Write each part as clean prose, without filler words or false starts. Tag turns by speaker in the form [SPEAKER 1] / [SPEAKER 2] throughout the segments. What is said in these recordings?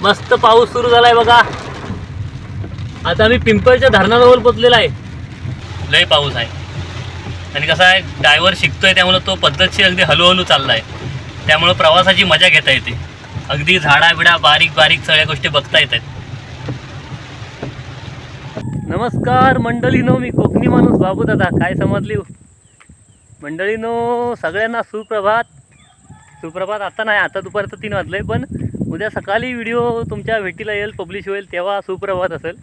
[SPEAKER 1] मस्त पाऊस सुरू झालाय बघा. आता आम्ही पिंपळच्या धरणाजवळ पोचलेला आहे. लय पाऊस आहे आणि कसं आहे ड्रायव्हर शिकतोय त्यामुळे तो पद्धतशीर अगदी हळूहळू चाललाय. त्यामुळे प्रवासाची मजा घेता येते. अगदी झाडा बिडा बारीक बारीक सगळ्या गोष्टी बघता येत आहेत. नमस्कार मंडळीनो, मी कोकणी माणूस बाबू दादा. काय समजली मंडळीनो? सगळ्यांना सुप्रभात. सुप्रभात आता नाही, आता दुपारचं 3 वाजले, पण उद्या सकाळी व्हिडिओ तुमच्या भेटीला येईल, पब्लिश होईल, तेव्हा सुप्रभात असेल.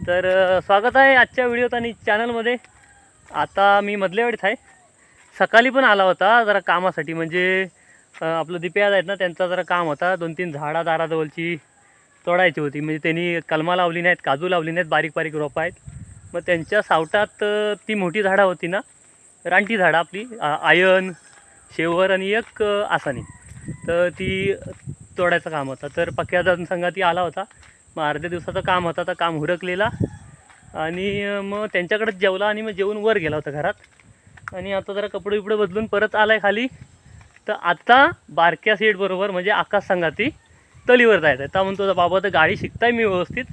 [SPEAKER 1] तर स्वागत आहे आजच्या व्हिडिओत आणि चॅनलमध्ये. आता मी मधल्या वेळेस आहे, सकाळी पण आला होता जरा कामासाठी. म्हणजे आपलं दिप्याज आहेत ना, त्यांचा जरा काम होता. 2-3 झाडा दाराजवळची तोडायची होती. म्हणजे त्यांनी कलमा लावली नाहीत, काजू लावली नाहीत, बारीक बारीक रोपं आहेत. मग त्यांच्या सावटात ती मोठी झाडं होती ना, रानटी झाडं आपली, आयन, शेवर आणि एक आसानी, तर ती तोडायचं काम होतं. तर पक्या जनसंघात ती आला होता. मग अर्ध्या दिवसाचं काम होता, तर काम हुरकलेला आणि मग त्यांच्याकडेच जेवला आणि मग जेवून वर गेला होता घरात. आणि आता जरा कपडे बिपडे बदलून परत आला आहे खाली. तर आता बारक्या सीटबरोबर म्हणजे आकाश संघाती तलीवर जायचं आहे. तर म्हणतो बाबा तर गाडी शिकताय मी व्यवस्थित,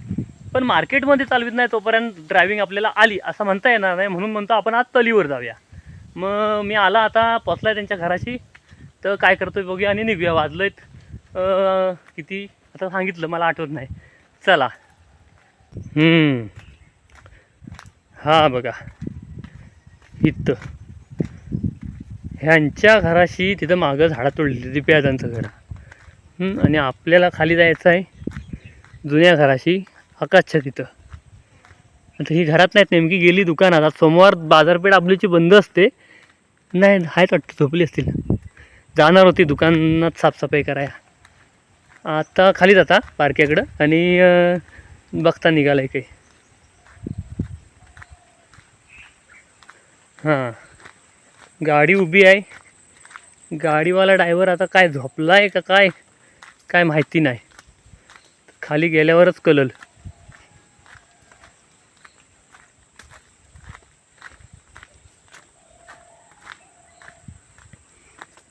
[SPEAKER 1] पण मार्केटमध्ये चालवित नाही तोपर्यंत ड्रायव्हिंग आपल्याला आली असं म्हणता येणार नाही. म्हणून म्हणतो आपण आज तलीवर जाऊया. मग मी आला, आता पोचला आहे त्यांच्या घराशी. तर काय करतो आहे बघूया आणि निघूया. वाजलं आहेत किती आता सांगितलं मला आठवत नाही. चला. हां बघा इथं ह्यांच्या घराशी तिथं मागं झाडं तोडली प्याजांचं घर. आणि आपल्याला खाली जायचं आहे जुन्या घराशी आकाशच्या तिथं. आता ही घरात नाहीत, नेमकी गेली दुकानात. आज सोमवार बाजारपेठ आपलीची बंद असते. नाही आहेत वाटतं, झोपली असतील. जाणार होती दुकानात साफसफाई करायला. आता खाली जाता पार्क्याकडं आणि बघता निघालं आहे काही. हां गाडी उभी आहे. गाडीवाला ड्रायव्हर आता काय झोपला आहे का काय काय माहिती नाही. खाली गेल्यावरच कळलं.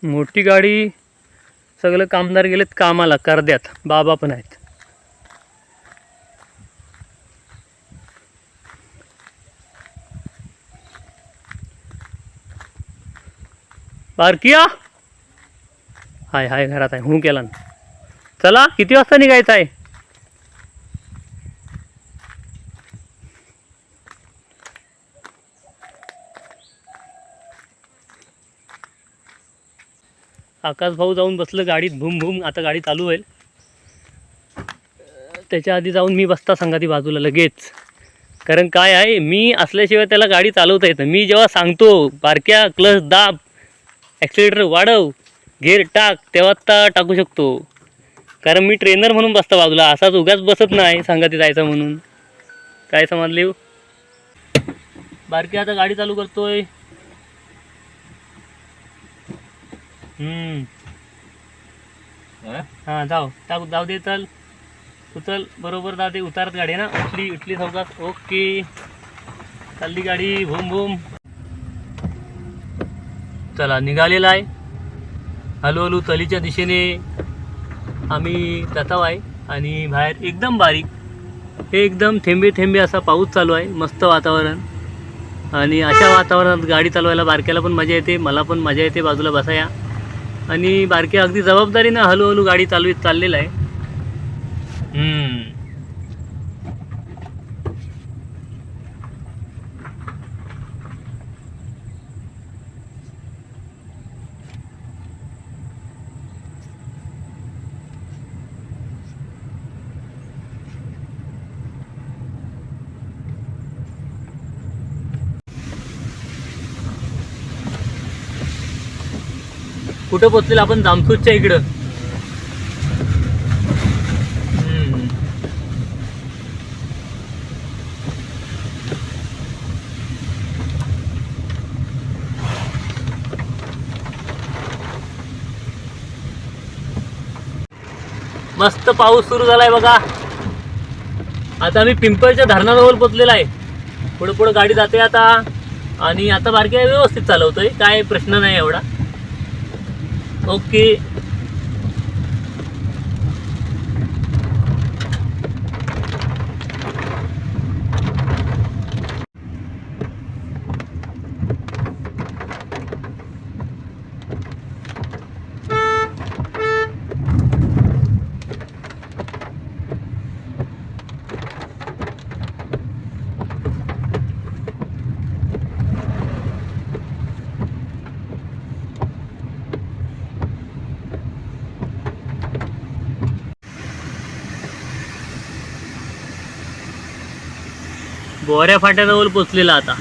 [SPEAKER 1] मोठी गाडी, सगळं कामदार गेलेत कामाला, करद्यात. बाबा पण आहेत. बारकिया हाय हाय घरात आहे. हूं केला ना. चला किती वाजता निघायचं आहे? आकाश भाऊ जाऊन बसलं गाडीत, भूम भूम. आता गाडी चालू होईल. त्याच्या आधी जाऊन मी बसता संगाती बाजूला लगेच. कारण काय आहे, मी असल्याशिवाय त्याला गाडी चालवता येतं. मी जेव्हा सांगतो बारक्या क्लच दाब, ॲक्सिलेटर वाढव, गेअर टाक, तेव्हा टाकू शकतो. कारण मी ट्रेनर म्हणून बसता बाजूला, असाच उगाच बसत नाही संगाती जायचं म्हणून. काय समजले? बारक्या आता गाडी चालू करतोय. हां जाऊ दे. चल उचल, बरोबर जाते. उतारत गाडी ना, उठली चौकात. ओके, चालली गाडी भूम भूम. चला निघालेला आहे. हळूहळू तलीच्या दिशेने आम्ही जातो आहे. आणि बाहेर एकदम बारीक, हे एकदम थेंबे थेंबे असा पाऊस चालू आहे. मस्त वातावरण. आणि अशा वातावरणात गाडी चालवायला बारक्याला पण मजा येते, मला पण मजा येते बाजूला बसाया. आणि बारक्या अगदी जबाबदारीनं हळूहळू गाडी चालवीत चाललेलं आहे. कुठं पोचलेलं आपण? जामसूदच्या इकडं. मस्त पाऊस सुरू झालाय बघा. आता आम्ही पिंपळच्या धरणाजवळ पोचलेला आहे. पुढे पुढे गाडी जाते आता. आणि आता बारक्या व्यवस्थित चालवतोय, काय प्रश्न नाही एवढा. ओके. बोऱ्या फाट्याजवळ पोचलेला आता.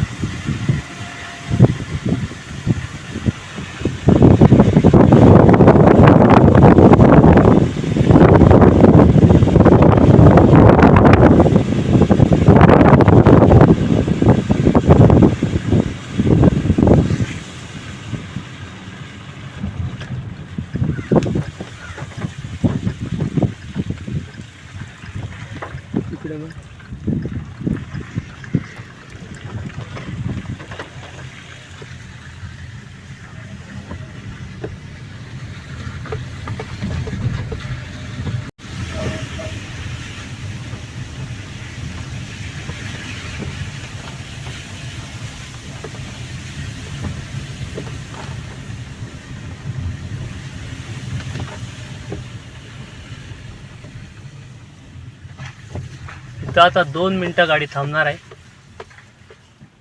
[SPEAKER 1] इथं आता 2 मिनटं गाडी थांबणार आहे.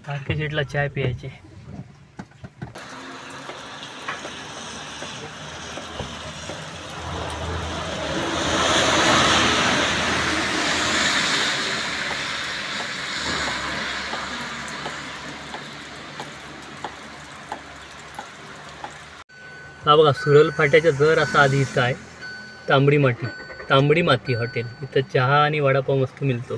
[SPEAKER 1] तारके शेटला चाय प्यायचे. हा बघा सुरल फाट्याच्या जर असा आधी इथं आहे तांबडी माती हॉटेल. इथं चहा आणि वडापाव मस्त मिळतो.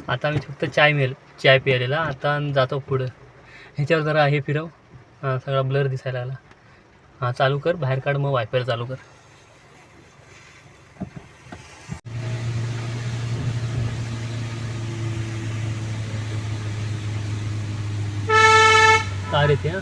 [SPEAKER 1] आता आम्ही फक्त चाय प्यायलेला. आता जातो पुढं. ह्याच्यावर जरा हे फिरव. हां सगळा ब्लर दिसायला आला. हां चालू कर, बाहेर काढ, मग वायपर चालू कर. कार येते. हां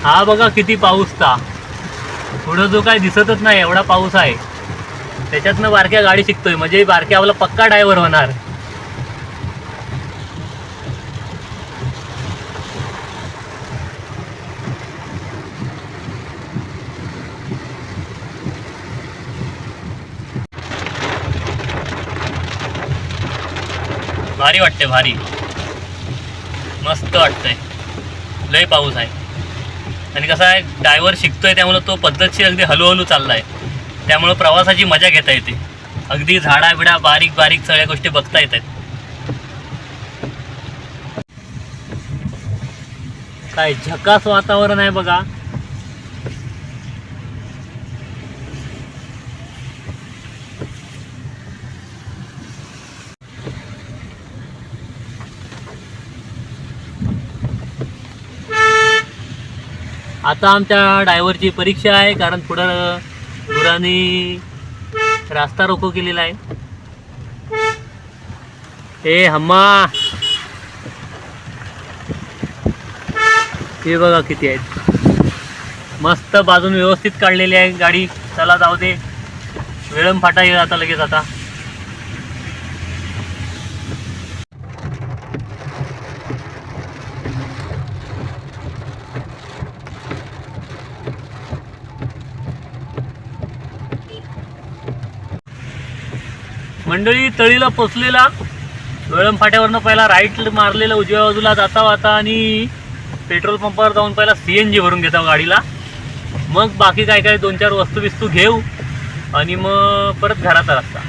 [SPEAKER 1] हा बघा किती पाऊस था. पुढं जो काय दिसतच नाही एवढा पाऊस आहे. त्याच्यातनं बारक्या गाडी शिकतोय म्हणजे बारक्या आपला पक्का ड्रायव्हर होणार. भारी वाटते, भारी मस्त वाटतंय. लय पाऊस आहे आणि कसं आहे ड्रायव्हर शिकतोय त्यामुळं तो पद्धतशीर अगदी हळूहळू चाललाय. त्यामुळं प्रवासाची मजा घेता येते. अगदी झाडा बिडा बारीक बारीक सगळ्या गोष्टी बघता येत आहेत. काय झकास वातावरण आहे बघा. आता आमच्या ड्रायव्हरची परीक्षा आहे कारण पुढं गुरांनी रास्ता रोको केलेला आहे. हे हम्मा हे बघा किती आहेत. मस्त बाजून व्यवस्थित काढलेली आहे गाडी. चला जाऊ दे. वेळम फाटा येईल आता लगेच. आता मंडळी तळीला पोचलेला. वेळम फाट्यावरनं पहिला राईट मारलेला उजव्या बाजूला जाता आणि पेट्रोल पंपावर जाऊन पहिला CNG भरून घेता गाडीला. मग बाकी काय 2-4 वस्तू घेऊ आणि मग परत घराचा रस्ता.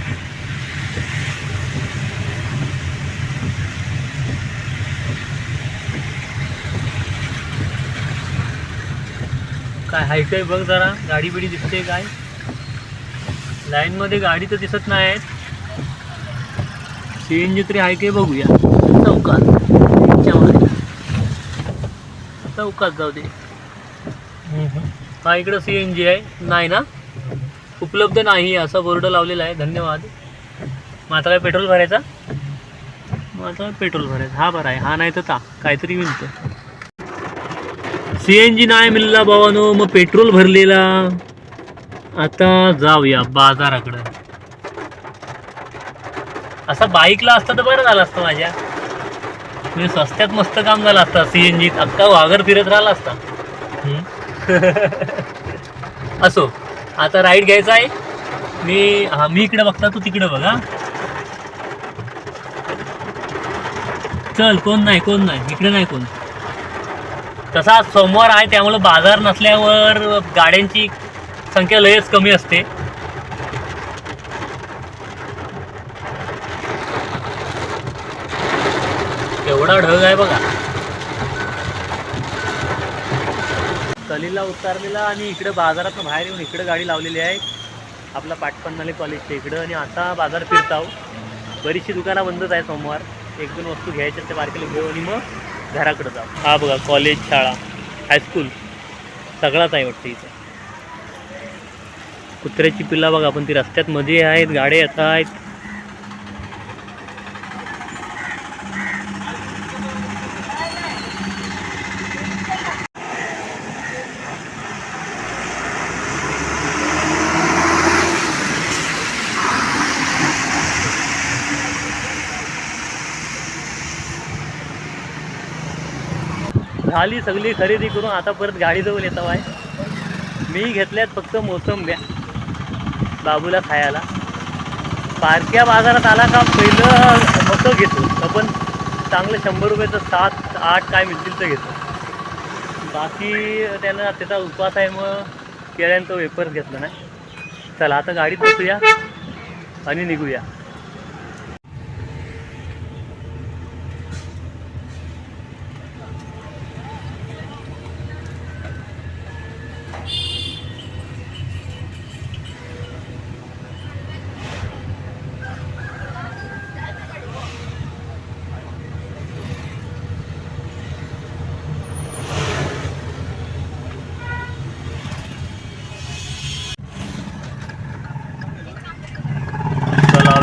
[SPEAKER 1] काय हाय काय बघ जरा. गाडी बिडी दिसते काय. लाईनमध्ये गाडी तर दिसत नाही आहेत. CNG तरी आहे काय बघूया. चौकात जाऊ दे. हा इकडं CNG आहे. नाही ना उपलब्ध नाही असा बोर्ड लावलेला आहे. धन्यवाद. मग आता काय पेट्रोल भरायचा. हा बरा आहे. हा नाही तर काहीतरी मिळतं. CNG नाही मिळाला भावानो. मग पेट्रोल भरलेला. आता जाऊया बाजाराकडं. असं बाईकला असतं तर बरं झालं असतं माझ्या. म्हणजे स्वस्त्यात मस्त काम झालं असतं. CNG अख्खा वाघर फिरत राहिला असता. असो आता राईड घ्यायचा आहे. मी इकडे बघता तू तिकडे बघा. चल, कोण नाही इकडे नाही कोण. तसा सोमवार आहे त्यामुळे बाजार नसल्यावर गाड्यांची संख्या लयच कमी असते. एवढा ढग आहे बघा. कलीला उतरलेला आणि इकडे बाजारातून बाहेर येऊन इकडे गाडी लावलेली आहे आपला पाटपन्नाले कॉलेजच्या इकडं. आणि आता बाजार फिरताव. बरीचशी दुकानं बंदच आहे सोमवार. 1-2 वस्तू घ्यायच्या ते बारकेला घेऊ आणि मग घराकडे जाऊ. हा बघा कॉलेज, शाळा, हायस्कूल सगळाच आहे वाटतं इथं. कुत्र्याची पिल्ला बघा पण ती रस्त्यात मध्ये आहेत, गाड्या येत आहेत. झाली सगळी खरेदी करून आता परत गाडीजवळ येतो आहे. मी घेतल्यात फक्त मोसंब्या बाबूला खायला. पारख्या बाजारात आला का पहिलं मतं घेतो, आपण चांगलं 100 रुपयाचं 7-8 काय मिळतील तर घेतो. बाकी त्यानं त्याचा उपवास आहे मग केळ्यांचं वेपर्स घेतलं नाही. चला आता गाडीत बसूया आणि निघूया.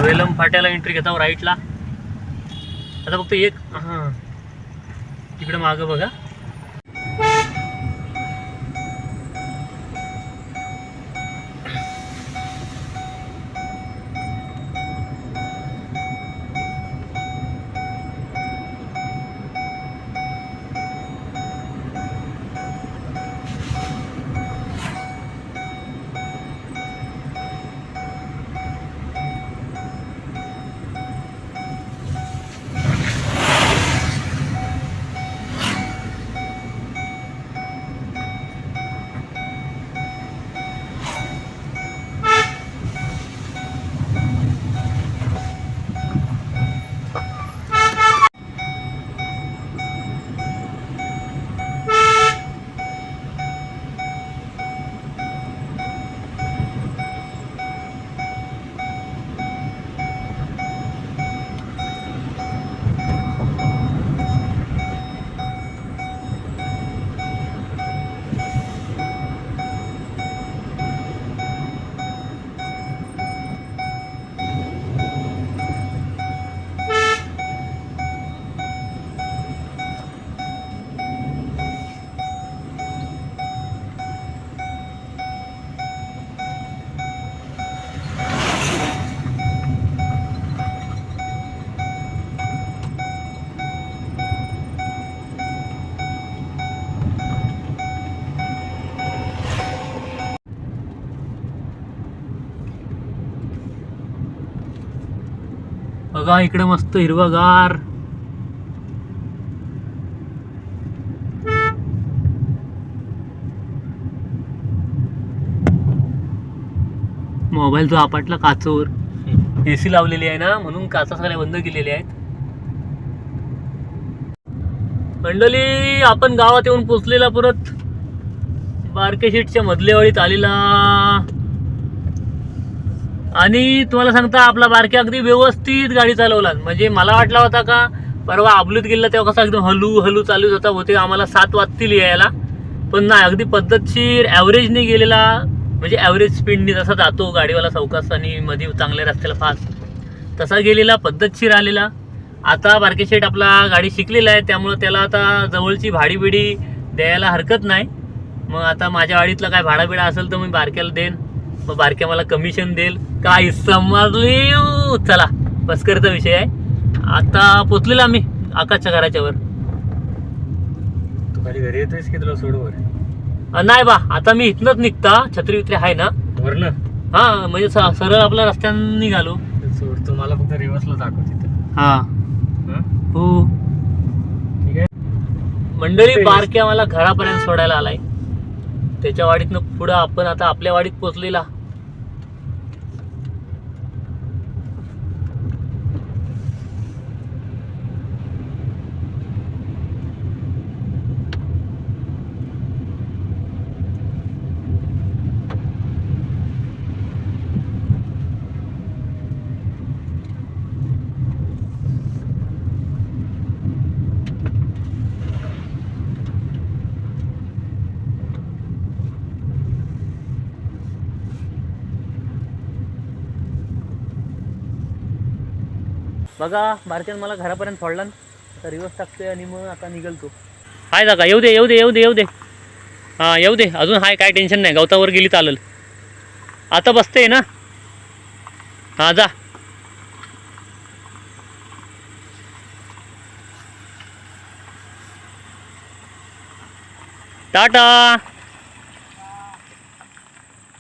[SPEAKER 1] वेलम फाट्याला एंट्री घेता राईटला. आता फक्त एक हां तिकडे मागं बघा. बघा इकडे मस्त हिरवागार. मोबाईल जो आपटला काचवर. AC लावलेली आहे ना म्हणून काचा सगळ्या बंद केलेल्या आहेत. मंडळी आपण गावात येऊन पोचलेला परत बारके शेटच्या मधल्यावाडीत आलेला. आणि तुम्हाला सांगता आपला बारक्या अगदी व्यवस्थित गाडी चालवला. म्हणजे मला वाटला होता का परवा आबलूत गेला तेव्हा कसा एकदम हलू चालू होता, होते आम्हाला 7 वाजतील यायला. पण नाही, अगदी पद्धतशीर ॲव्हरेजने गेलेला. म्हणजे ॲव्हरेज स्पीडनी जसा जातो गाडीवाला सावकाश आणि मध्ये चांगल्या रस्त्याला फास्ट, तसा गेलेला, पद्धतशीर आलेला. आता बारके शेट आपला गाडी शिकलेला आहे त्यामुळं त्याला आता जवळची भाडी द्यायला हरकत नाही. मग आता माझ्या गाडीतला काय भाडाबिडा असेल तर मी बारक्याला देईन, मग बारक्या मला कमिशन देईल. काय समजली. चला बसकरचा विषय आहे. आता पोचलेला आम्ही आकाशच्या घराच्या वर.
[SPEAKER 2] तू खाली घरी येतोयस की तुला सोडवर?
[SPEAKER 1] नाही बा, आता मी इथनच निघता. छत्री आहे ना
[SPEAKER 2] वरनं?
[SPEAKER 1] हा, म्हणजे सरळ आपल्या रस्त्याने निघालो.
[SPEAKER 2] सोड, तू मला फक्त रिव्हर्सला दाखव तिथं.
[SPEAKER 1] हा हो, मंडळी बारक्या मला घरापर्यंत सोडायला आलाय. त्याच्या वाडीतनं पुढं आपण आता आपल्या वाडीत पोचलेला. बघा बारक्यानं मला घरापर्यंत सोडला. आता रिवर्स टाकतोय आणि मग आता निघलतो. हाय जागा येऊ दे येऊ दे येऊ दे येऊ दे. हां येऊ दे अजून हाय, काय टेन्शन नाही. गवतावर गेली चालेल. आता बसते ना. हां जा. टाटा.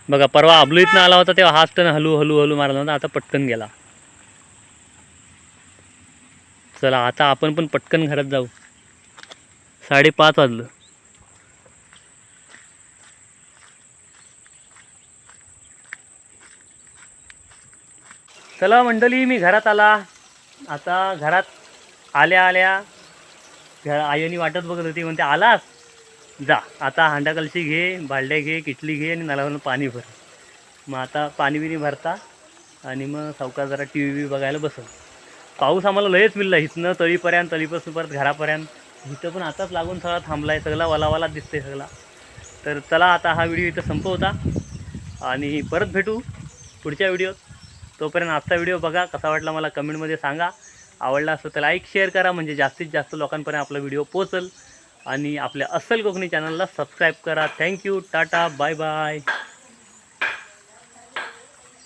[SPEAKER 1] बघा परवा अबलूईतनं आला होता तेव्हा हाच टन हलू हलू हलू मारला होता. आता पटकन गेला. चला आता आपण पण पटकन घरात जाऊ. 5:30 वाजलं. चला मंडळी मी घरात आला. आता घरात आल्या आल्या आईनी वाटत बघत होती. म्हणते आलास जा. आता हांडा कलशी घे, बालड्या घे, किटली घे आणि नळावरून पाणी भर. मग आता पाणी बिणी भरता आणि मग सावकार जरा टी व्ही बघायला बसल. पाऊस आम्हाला लयच मिळला इथनं तळीपर्यंत, तळीपासून परत घरापर्यंत. इथं पण आताच लागून सगळा थांबला आहे. सगळा वलावालाच दिसतंय सगळा. तर चला आता हा व्हिडिओ इथं संपवता आणि परत भेटू पुढच्या व्हिडिओत. तोपर्यंत आजचा व्हिडिओ बघा, कसा वाटला मला कमेंटमध्ये सांगा. आवडला असं तर लाईक शेअर करा, म्हणजे जास्तीत जास्त लोकांपर्यंत आपला व्हिडिओ पोचल. आणि आपल्या अस्सल कोकणी चॅनलला सबस्क्राईब करा. थँक्यू. Tata bye bye.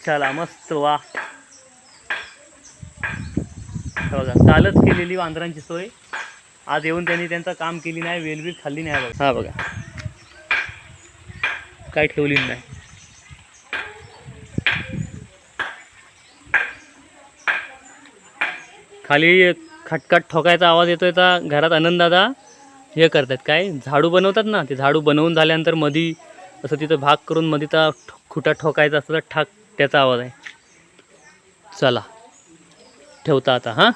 [SPEAKER 1] चला मस्त वा. बघा कालच केलेली वांदरांची सोय. आज येऊन त्यांनी त्यांचं काम केली नाही, वेलबील खाल्ली नाही. बघा हा बघा काय ठेवली नाही. खाली खटखट ठोकायचा आवाज येतोय. तर घरात आनंददादा हे करतात काय, झाडू बनवतात ना. ते झाडू बनवून झाल्यानंतर मधी असं तिथं भाग करून मध्ये तर खुटा ठोकायचा असतं तर ठाक त्याचा आवाज आहे. चला ठेवता आता हां.